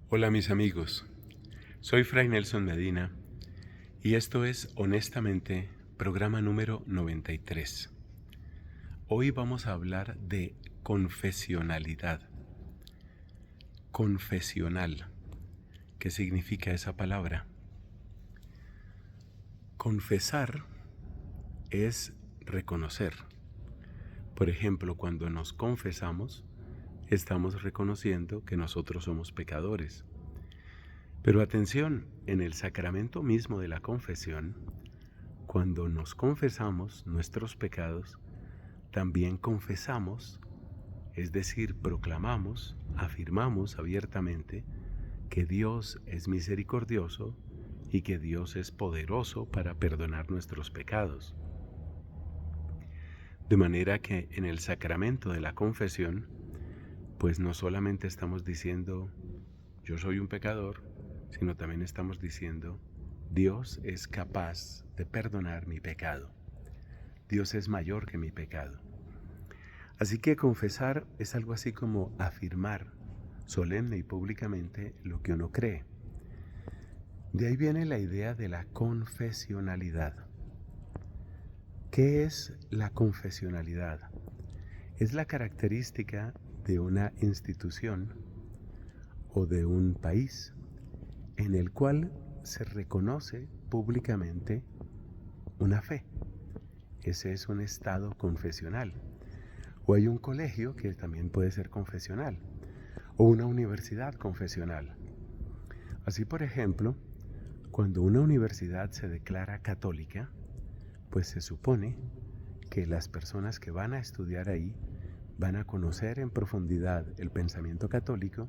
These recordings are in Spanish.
Hola mis amigos, soy Fray Nelson Medina y esto es Honestamente, programa número 93. Hoy vamos a hablar de confesionalidad. Confesional. ¿Qué significa esa palabra? Confesar es reconocer. Por ejemplo, cuando nos confesamos, estamos reconociendo que nosotros somos pecadores. Pero atención, en el sacramento mismo de la confesión, cuando nos confesamos nuestros pecados, también confesamos, es decir, proclamamos, afirmamos abiertamente que Dios es misericordioso y que Dios es poderoso para perdonar nuestros pecados. De manera que en el sacramento de la confesión, pues no solamente estamos diciendo yo soy un pecador, sino también estamos diciendo Dios es capaz de perdonar mi pecado. Dios es mayor que mi pecado. Así que confesar es algo así como afirmar solemne y públicamente lo que uno cree. De ahí viene la idea de la confesionalidad. ¿Qué es la confesionalidad? Es la característica de una institución o de un país en el cual se reconoce públicamente una fe. Ese es un estado confesional. O hay un colegio que también puede ser confesional, o una universidad confesional. Así, por ejemplo, cuando una universidad se declara católica, pues se supone que las personas que van a estudiar ahí van a conocer en profundidad el pensamiento católico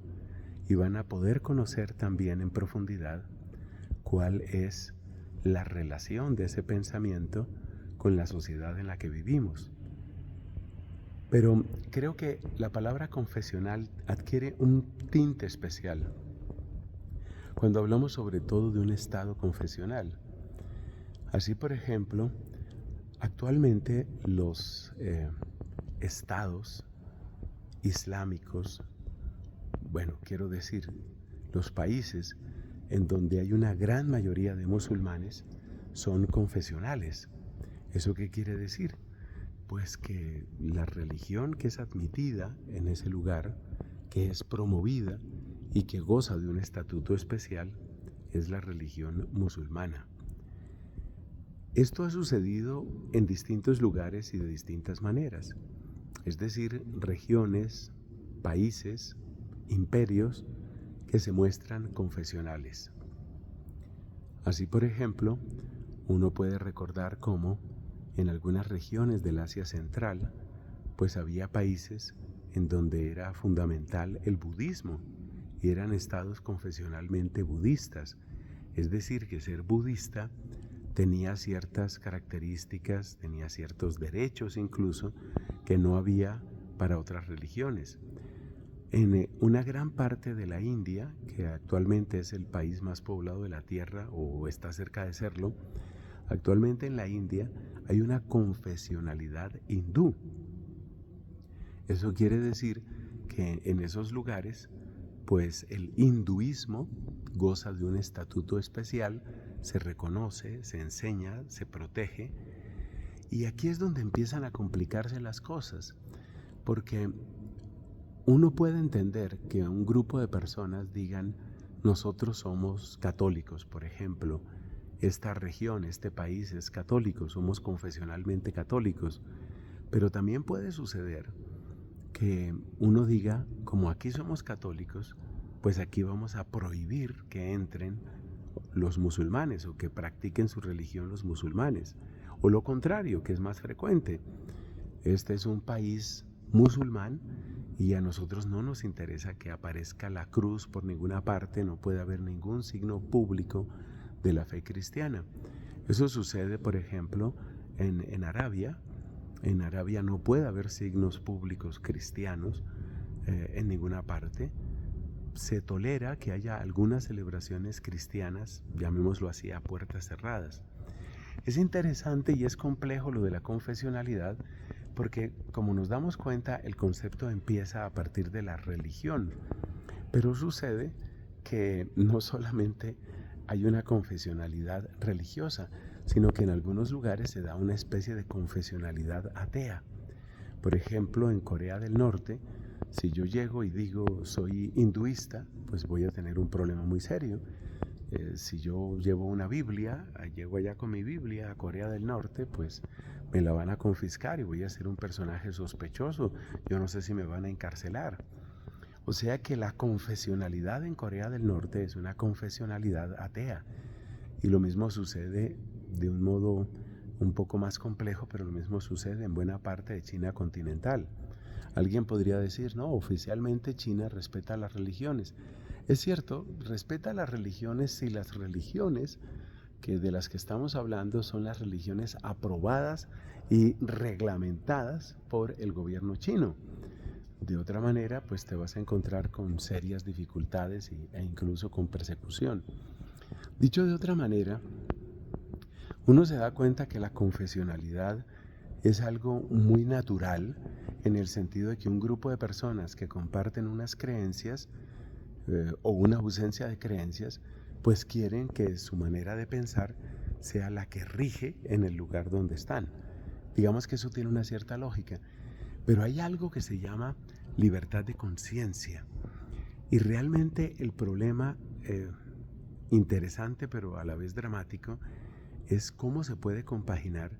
y van a poder conocer también en profundidad cuál es la relación de ese pensamiento con la sociedad en la que vivimos. Pero creo que la palabra confesional adquiere un tinte especial cuando hablamos sobre todo de un estado confesional. Así, por ejemplo, actualmente los estados islámicos, quiero decir, los países en donde hay una gran mayoría de musulmanes son confesionales. ¿Eso qué quiere decir? Pues que la religión que es admitida en ese lugar, que es promovida y que goza de un estatuto especial, es la religión musulmana. Esto ha sucedido en distintos lugares y de distintas maneras, es decir, regiones, países, imperios que se muestran confesionales. Así, por ejemplo, uno puede recordar cómo en algunas regiones del Asia Central, pues había países en donde era fundamental el budismo y eran estados confesionalmente budistas. Es decir, que ser budista tenía ciertas características, tenía ciertos derechos incluso, que no había para otras religiones. En una gran parte de la India, que actualmente es el país más poblado de la Tierra o está cerca de serlo, actualmente en la India hay una confesionalidad hindú. Eso quiere decir que en esos lugares, pues el hinduismo goza de un estatuto especial, se reconoce, se enseña, se protege. Y aquí es donde empiezan a complicarse las cosas, porque uno puede entender que un grupo de personas digan, nosotros somos católicos, por ejemplo, esta región, este país es católico, somos confesionalmente católicos, pero también puede suceder que uno diga, como aquí somos católicos, pues aquí vamos a prohibir que entren los musulmanes o que practiquen su religión los musulmanes. O lo contrario, que es más frecuente. Este es un país musulmán y a nosotros no nos interesa que aparezca la cruz por ninguna parte, no puede haber ningún signo público de la fe cristiana. Eso sucede, por ejemplo, en Arabia. En Arabia no puede haber signos públicos cristianos en ninguna parte. Se tolera que haya algunas celebraciones cristianas, llamémoslo así, a puertas cerradas. Es interesante y es complejo lo de la confesionalidad porque, como nos damos cuenta, el concepto empieza a partir de la religión. Pero sucede que no solamente hay una confesionalidad religiosa, sino que en algunos lugares se da una especie de confesionalidad atea. Por ejemplo, en Corea del Norte, si yo llego y digo soy hinduista, pues voy a tener un problema muy serio. Si yo llevo una Biblia, llego allá con mi Biblia a Corea del Norte, pues me la van a confiscar y voy a ser un personaje sospechoso. Yo no sé si me van a encarcelar. O sea que la confesionalidad en Corea del Norte es una confesionalidad atea. Y lo mismo sucede de un modo un poco más complejo, pero lo mismo sucede en buena parte de China continental. Alguien podría decir, no, oficialmente China respeta las religiones. Es cierto, respeta las religiones si las religiones de las que estamos hablando son las religiones aprobadas y reglamentadas por el gobierno chino. De otra manera, pues te vas a encontrar con serias dificultades e incluso con persecución. Dicho de otra manera, uno se da cuenta que la confesionalidad es algo muy natural en el sentido de que un grupo de personas que comparten unas creencias o una ausencia de creencias, pues quieren que su manera de pensar sea la que rige en el lugar donde están. Digamos que eso tiene una cierta lógica, pero hay algo que se llama libertad de conciencia. Y realmente el problema interesante, pero a la vez dramático, es cómo se puede compaginar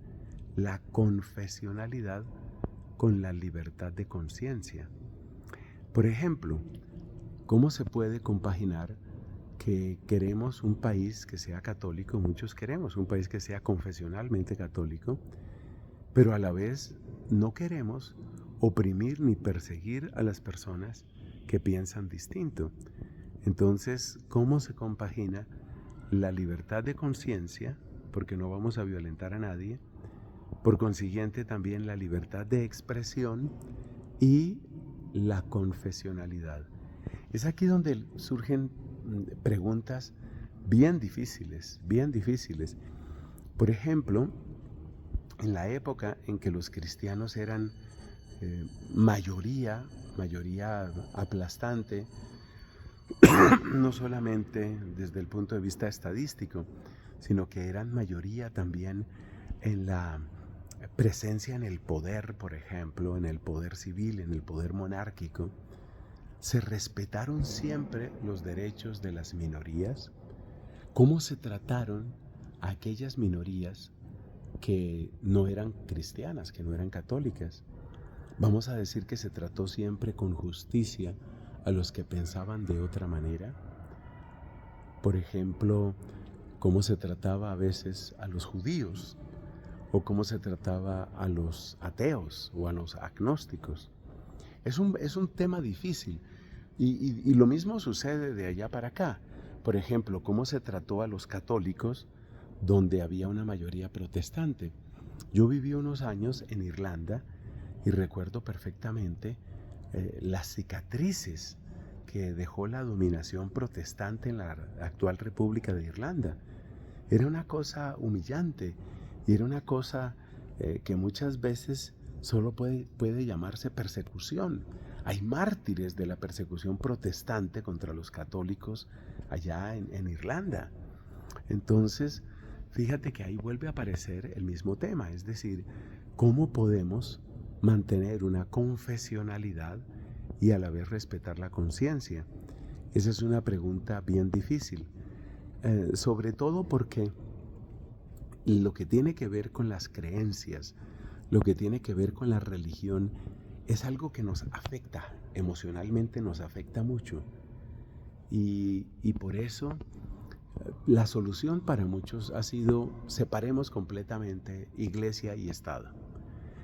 la confesionalidad con la libertad de conciencia. Por ejemplo, ¿cómo se puede compaginar que queremos un país que sea católico? Muchos queremos un país que sea confesionalmente católico, pero a la vez no queremos oprimir ni perseguir a las personas que piensan distinto. Entonces, ¿cómo se compagina la libertad de conciencia, porque no vamos a violentar a nadie, por consiguiente también la libertad de expresión y la confesionalidad? Es aquí donde surgen preguntas bien difíciles, bien difíciles. Por ejemplo, en la época en que los cristianos eran mayoría aplastante, no solamente desde el punto de vista estadístico, sino que eran mayoría también en la presencia en el poder, por ejemplo, en el poder civil, en el poder monárquico. ¿Se respetaron siempre los derechos de las minorías? ¿Cómo se trataron a aquellas minorías que no eran cristianas, que no eran católicas? ¿Vamos a decir que se trató siempre con justicia a los que pensaban de otra manera? Por ejemplo, ¿cómo se trataba a veces a los judíos? ¿O cómo se trataba a los ateos o a los agnósticos? Es un tema difícil y lo mismo sucede de allá para acá. Por ejemplo, ¿cómo se trató a los católicos donde había una mayoría protestante? Yo viví unos años en Irlanda y recuerdo perfectamente las cicatrices que dejó la dominación protestante en la actual República de Irlanda. Era una cosa humillante y era una cosa que muchas veces solo puede llamarse persecución. Hay mártires de la persecución protestante contra los católicos allá en Irlanda. Entonces, fíjate que ahí vuelve a aparecer el mismo tema, es decir, ¿cómo podemos mantener una confesionalidad y a la vez respetar la conciencia? Esa es una pregunta bien difícil, sobre todo porque lo que tiene que ver con las creencias, lo que tiene que ver con la religión, es algo que nos afecta, emocionalmente nos afecta mucho. Y por eso la solución para muchos ha sido separemos completamente iglesia y Estado.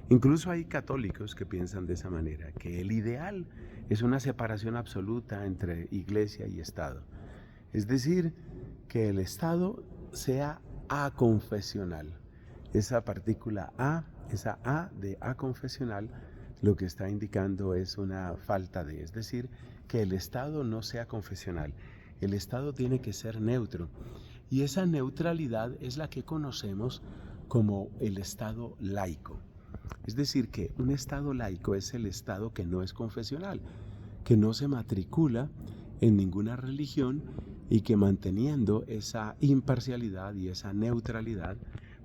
Incluso hay católicos que piensan de esa manera, que el ideal es una separación absoluta entre iglesia y Estado. Es decir, que el Estado sea aconfesional. Esa partícula A, esa A de aconfesional, lo que está indicando es una falta de, es decir, que el Estado no sea confesional. El Estado tiene que ser neutro. Y esa neutralidad es la que conocemos como el Estado laico. Es decir, que un Estado laico es el Estado que no es confesional, que no se matricula en ninguna religión y que manteniendo esa imparcialidad y esa neutralidad,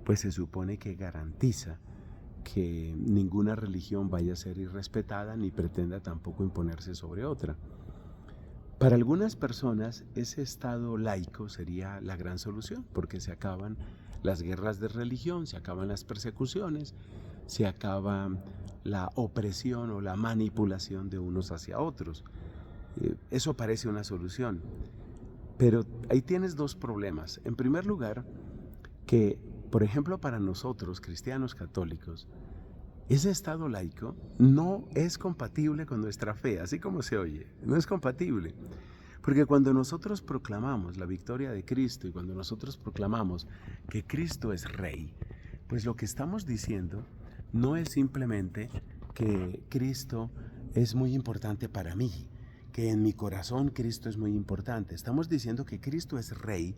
pues se supone que garantiza que ninguna religión vaya a ser irrespetada ni pretenda tampoco imponerse sobre otra. Para algunas personas ese estado laico sería la gran solución, porque se acaban las guerras de religión, se acaban las persecuciones, se acaba la opresión o la manipulación de unos hacia otros. Eso parece una solución, pero ahí tienes dos problemas. En primer lugar, que por ejemplo para nosotros, cristianos católicos, ese estado laico no es compatible con nuestra fe, así como se oye, no es compatible. Porque cuando nosotros proclamamos la victoria de Cristo y cuando nosotros proclamamos que Cristo es Rey, pues lo que estamos diciendo no es simplemente que Cristo es muy importante para mí, que en mi corazón Cristo es muy importante. Estamos diciendo que Cristo es Rey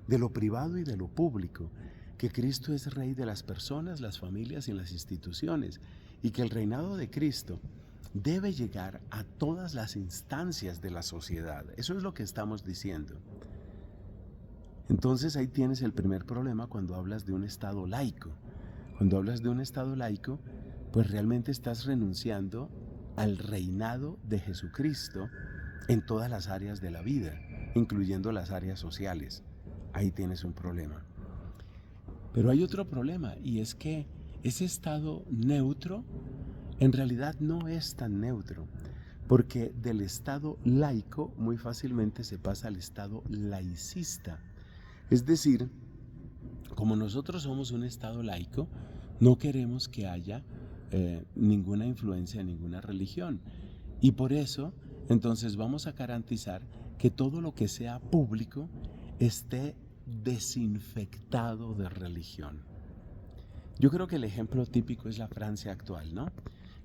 de lo privado y de lo público, que Cristo es Rey de las personas, las familias y las instituciones, y que el reinado de Cristo debe llegar a todas las instancias de la sociedad. Eso es lo que estamos diciendo. Entonces ahí tienes el primer problema cuando hablas de un Estado laico. Cuando hablas de un Estado laico, pues realmente estás renunciando al reinado de Jesucristo en todas las áreas de la vida, incluyendo las áreas sociales. Ahí tienes un problema. Pero hay otro problema, y es que ese estado neutro en realidad no es tan neutro, porque del estado laico muy fácilmente se pasa al estado laicista. Es decir, como nosotros somos un estado laico, no queremos que haya ninguna influencia de ninguna religión. Y por eso, entonces vamos a garantizar que todo lo que sea público esté desinfectado de religión. Yo creo que el ejemplo típico es la Francia actual, ¿no?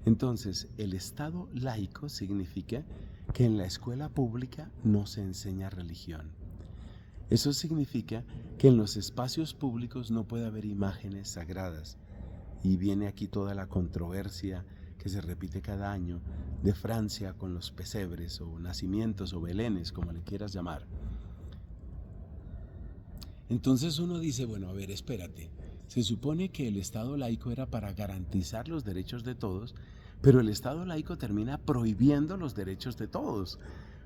Entonces, el Estado laico significa que en la escuela pública no se enseña religión. Eso significa que en los espacios públicos no puede haber imágenes sagradas. Y viene aquí toda la controversia que se repite cada año de Francia con los pesebres o nacimientos o belenes, como le quieras llamar. Entonces uno dice, bueno, a ver, espérate. Se supone que el Estado laico era para garantizar los derechos de todos, pero el Estado laico termina prohibiendo los derechos de todos,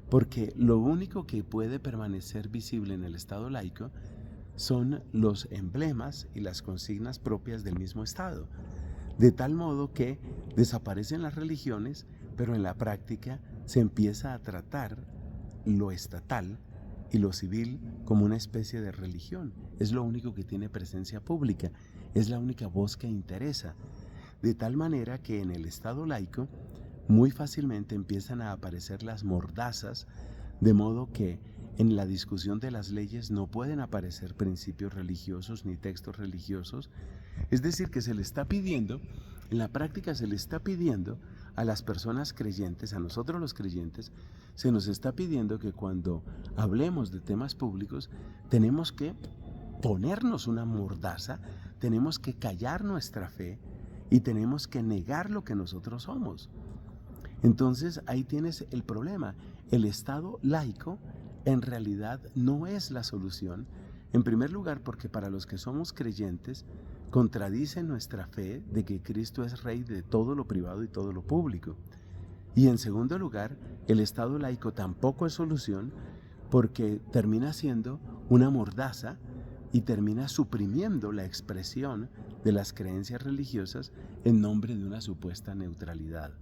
porque lo único que puede permanecer visible en el Estado laico son los emblemas y las consignas propias del mismo Estado, de tal modo que desaparecen las religiones, pero en la práctica se empieza a tratar lo estatal y lo civil como una especie de religión. Es lo único que tiene presencia pública, es la única voz que interesa. De tal manera que en el Estado laico muy fácilmente empiezan a aparecer las mordazas, de modo que en la discusión de las leyes no pueden aparecer principios religiosos ni textos religiosos. Es decir, que se le está pidiendo, en la práctica se le está pidiendo a las personas creyentes, a nosotros los creyentes, se nos está pidiendo que cuando hablemos de temas públicos tenemos que ponernos una mordaza, tenemos que callar nuestra fe y tenemos que negar lo que nosotros somos. Entonces ahí tienes el problema. El Estado laico en realidad no es la solución. En primer lugar, porque para los que somos creyentes contradice nuestra fe de que Cristo es Rey de todo lo privado y todo lo público. Y en segundo lugar, el Estado laico tampoco es solución porque termina siendo una mordaza y termina suprimiendo la expresión de las creencias religiosas en nombre de una supuesta neutralidad.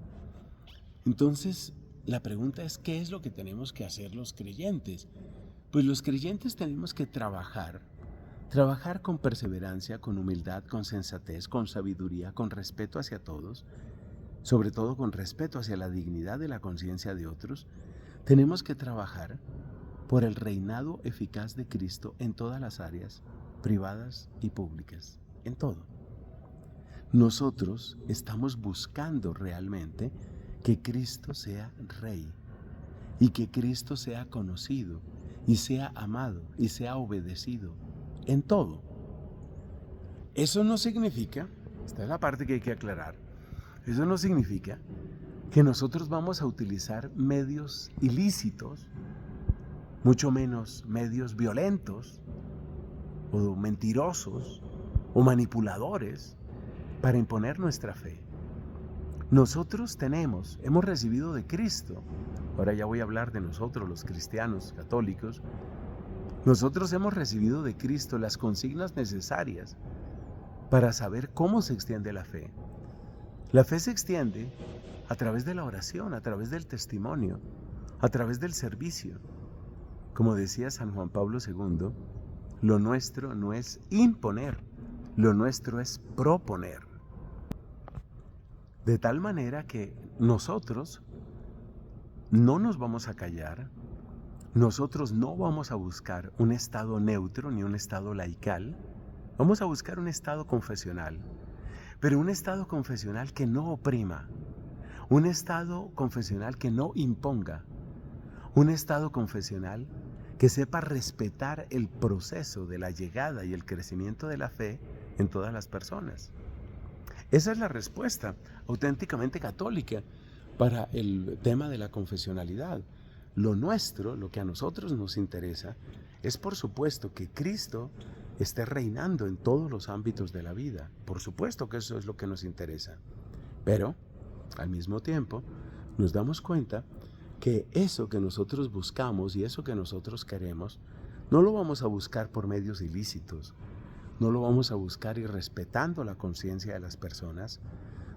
Entonces, la pregunta es, ¿qué es lo que tenemos que hacer los creyentes? Pues los creyentes tenemos que trabajar con perseverancia, con humildad, con sensatez, con sabiduría, con respeto hacia todos, sobre todo con respeto hacia la dignidad de la conciencia de otros. Tenemos que trabajar por el reinado eficaz de Cristo en todas las áreas, privadas y públicas, en todo. Nosotros estamos buscando realmente que Cristo sea Rey y que Cristo sea conocido y sea amado y sea obedecido en todo. Eso no significa, esta es la parte que hay que aclarar, eso no significa que nosotros vamos a utilizar medios ilícitos mucho menos medios violentos o mentirosos o manipuladores para imponer nuestra fe. Nosotros hemos recibido de Cristo, ahora ya voy a hablar de nosotros los cristianos católicos, nosotros hemos recibido de Cristo las consignas necesarias para saber cómo se extiende la fe. La fe se extiende a través de la oración, a través del testimonio, a través del servicio. Como decía San Juan Pablo II, lo nuestro no es imponer, lo nuestro es proponer. De tal manera que nosotros no nos vamos a callar, nosotros no vamos a buscar un estado neutro ni un estado laical, vamos a buscar un estado confesional, pero un estado confesional que no oprima, un estado confesional que no imponga, un estado confesional que sepa respetar el proceso de la llegada y el crecimiento de la fe en todas las personas. Esa es la respuesta auténticamente católica para el tema de la confesionalidad. Lo nuestro, lo que a nosotros nos interesa, es por supuesto que Cristo esté reinando en todos los ámbitos de la vida. Por supuesto que eso es lo que nos interesa. Pero, al mismo tiempo, nos damos cuenta que eso que nosotros buscamos y eso que nosotros queremos, no lo vamos a buscar por medios ilícitos, no lo vamos a buscar irrespetando la conciencia de las personas,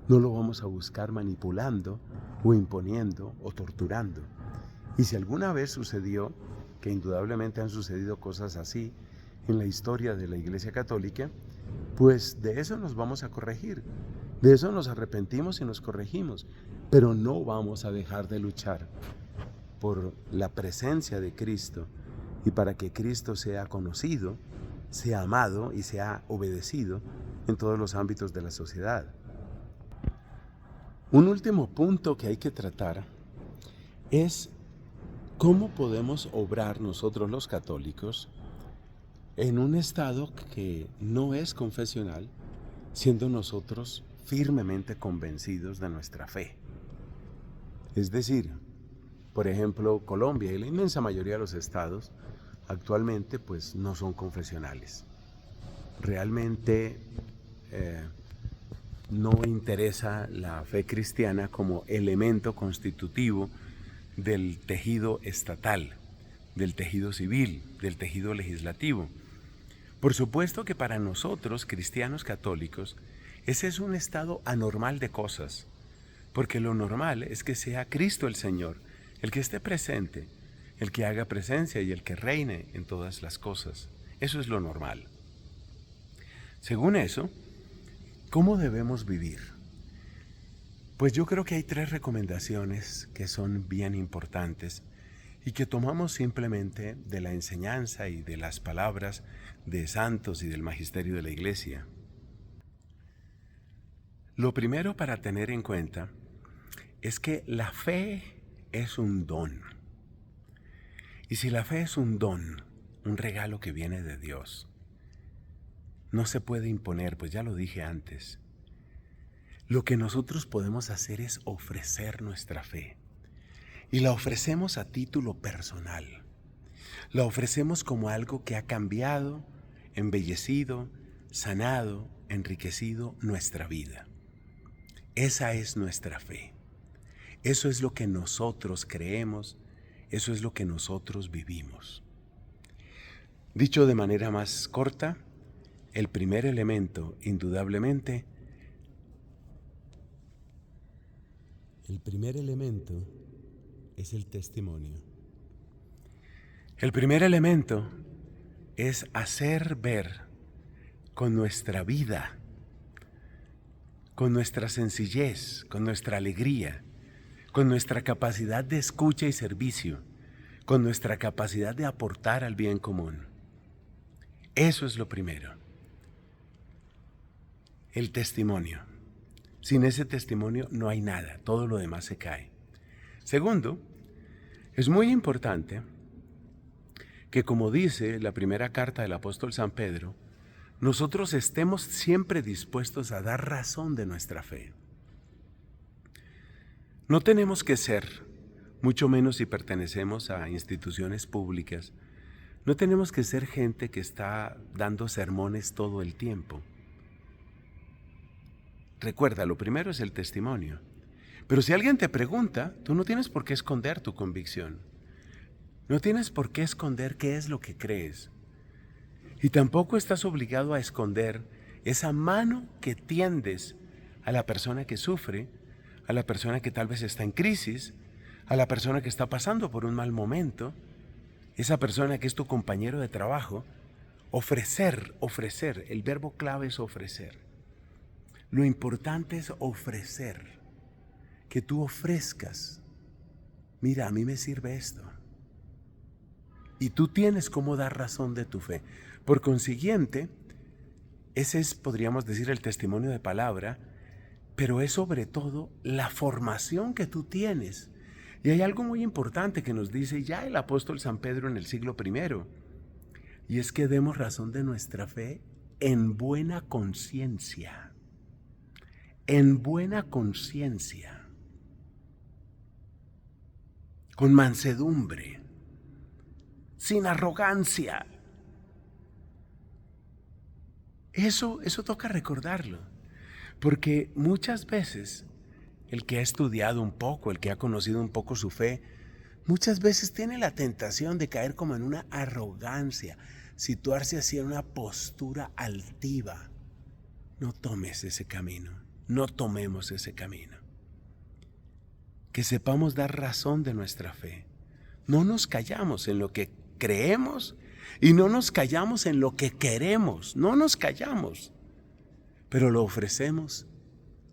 no lo vamos a buscar manipulando o imponiendo o torturando. Y si alguna vez sucedió, que indudablemente han sucedido cosas así en la historia de la Iglesia Católica, pues de eso nos vamos a corregir, de eso nos arrepentimos y nos corregimos, pero no vamos a dejar de luchar por la presencia de Cristo y para que Cristo sea conocido, sea amado y sea obedecido en todos los ámbitos de la sociedad. Un último punto que hay que tratar es cómo podemos obrar nosotros los católicos en un estado que no es confesional, siendo nosotros firmemente convencidos de nuestra fe. Es decir, por ejemplo, Colombia y la inmensa mayoría de los estados actualmente pues no son confesionales. Realmente no interesa la fe cristiana como elemento constitutivo del tejido estatal, del tejido civil, del tejido legislativo. Por supuesto que para nosotros, cristianos católicos, ese es un estado anormal de cosas, porque lo normal es que sea Cristo el Señor, el que esté presente, el que haga presencia y el que reine en todas las cosas. Eso es lo normal. Según eso, ¿cómo debemos vivir? Pues yo creo que hay 3 recomendaciones que son bien importantes y que tomamos simplemente de la enseñanza y de las palabras de santos y del magisterio de la Iglesia. Lo primero para tener en cuenta es que la fe es un don. Y si la fe es un don, un regalo que viene de Dios, no se puede imponer, pues ya lo dije antes. Lo que nosotros podemos hacer es ofrecer nuestra fe. Y la ofrecemos a título personal. La ofrecemos como algo que ha cambiado, embellecido, sanado, enriquecido nuestra vida. Esa es nuestra fe. Eso es lo que nosotros creemos, eso es lo que nosotros vivimos. Dicho de manera más corta, el primer elemento, indudablemente, es el testimonio. El primer elemento es hacer ver con nuestra vida, con nuestra sencillez, con nuestra alegría, con nuestra capacidad de escucha y servicio, con nuestra capacidad de aportar al bien común. Eso es lo primero. El testimonio. Sin ese testimonio no hay nada, todo lo demás se cae. Segundo, es muy importante que, como dice la primera carta del apóstol San Pedro, nosotros estemos siempre dispuestos a dar razón de nuestra fe. No tenemos que ser mucho menos si pertenecemos a instituciones públicas. No tenemos que ser gente que está dando sermones todo el tiempo. Recuerda, lo primero es el testimonio. Pero si alguien te pregunta, tú no tienes por qué esconder tu convicción. No tienes por qué esconder qué es lo que crees. Y tampoco estás obligado a esconder esa mano que tiendes a la persona que sufre, a la persona que tal vez está en crisis, a la persona que está pasando por un mal momento, esa persona que es tu compañero de trabajo. Ofrecer, el verbo clave es ofrecer. Lo importante es ofrecer, que tú ofrezcas. Mira, a mí me sirve esto. Y tú tienes cómo dar razón de tu fe. Por consiguiente, ese es, podríamos decir, el testimonio de palabra, pero es sobre todo la formación que tú tienes. Y hay algo muy importante que nos dice ya el apóstol San Pedro en el siglo I, y es que demos razón de nuestra fe en buena conciencia. En buena conciencia. Con mansedumbre. Sin arrogancia. Eso toca recordarlo, porque muchas veces el que ha estudiado un poco, el que ha conocido un poco su fe, muchas veces tiene la tentación de caer como en una arrogancia, situarse así en una postura altiva. No tomes ese camino, no tomemos ese camino. Que sepamos dar razón de nuestra fe. No nos callamos en lo que creemos y no nos callamos en lo que queremos, no nos callamos, pero lo ofrecemos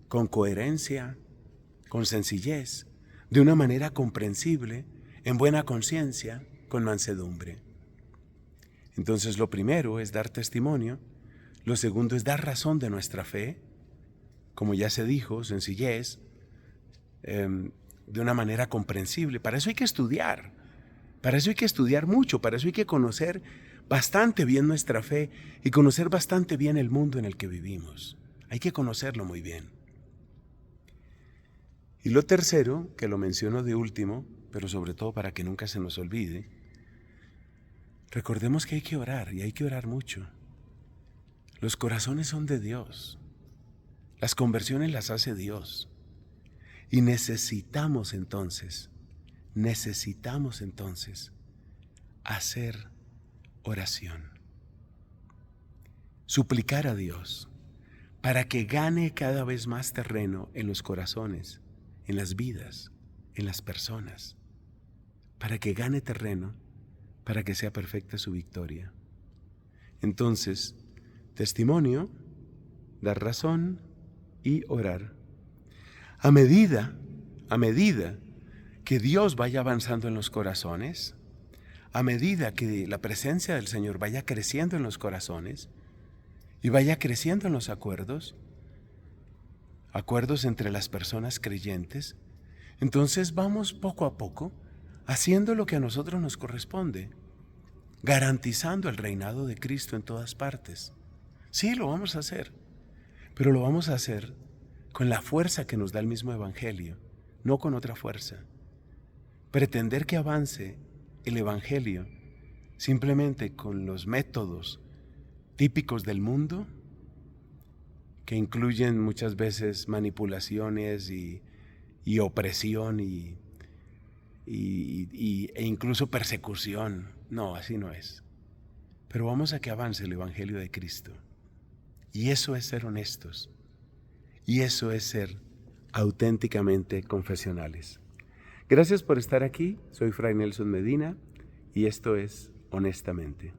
con coherencia, con sencillez, de una manera comprensible, en buena conciencia, con mansedumbre. Entonces lo primero es dar testimonio, lo segundo es dar razón de nuestra fe, como ya se dijo, sencillez, de una manera comprensible. Para eso hay que estudiar. Para eso hay que estudiar mucho, para eso hay que conocer bastante bien nuestra fe y conocer bastante bien el mundo en el que vivimos. Hay que conocerlo muy bien. Y lo tercero, que lo menciono de último, pero sobre todo para que nunca se nos olvide, recordemos que hay que orar y hay que orar mucho. Los corazones son de Dios. Las conversiones las hace Dios. Y necesitamos entonces hacer oración. Suplicar a Dios para que gane cada vez más terreno en los corazones, en las vidas, en las personas. Para que gane terreno, para que sea perfecta su victoria. Entonces, testimonio, dar razón y orar. A medida que Dios vaya avanzando en los corazones, a medida que la presencia del Señor vaya creciendo en los corazones y vaya creciendo en los acuerdos entre las personas creyentes, entonces vamos poco a poco haciendo lo que a nosotros nos corresponde, garantizando el reinado de Cristo en todas partes. Sí, lo vamos a hacer, pero lo vamos a hacer con la fuerza que nos da el mismo Evangelio, no con otra fuerza. Pretender que avance el Evangelio simplemente con los métodos típicos del mundo, que incluyen muchas veces manipulaciones y opresión e incluso persecución. No, así no es. Pero vamos a que avance el Evangelio de Cristo. Y eso es ser honestos. Y eso es ser auténticamente confesionales. Gracias por estar aquí. Soy Fray Nelson Medina y esto es Honestamente.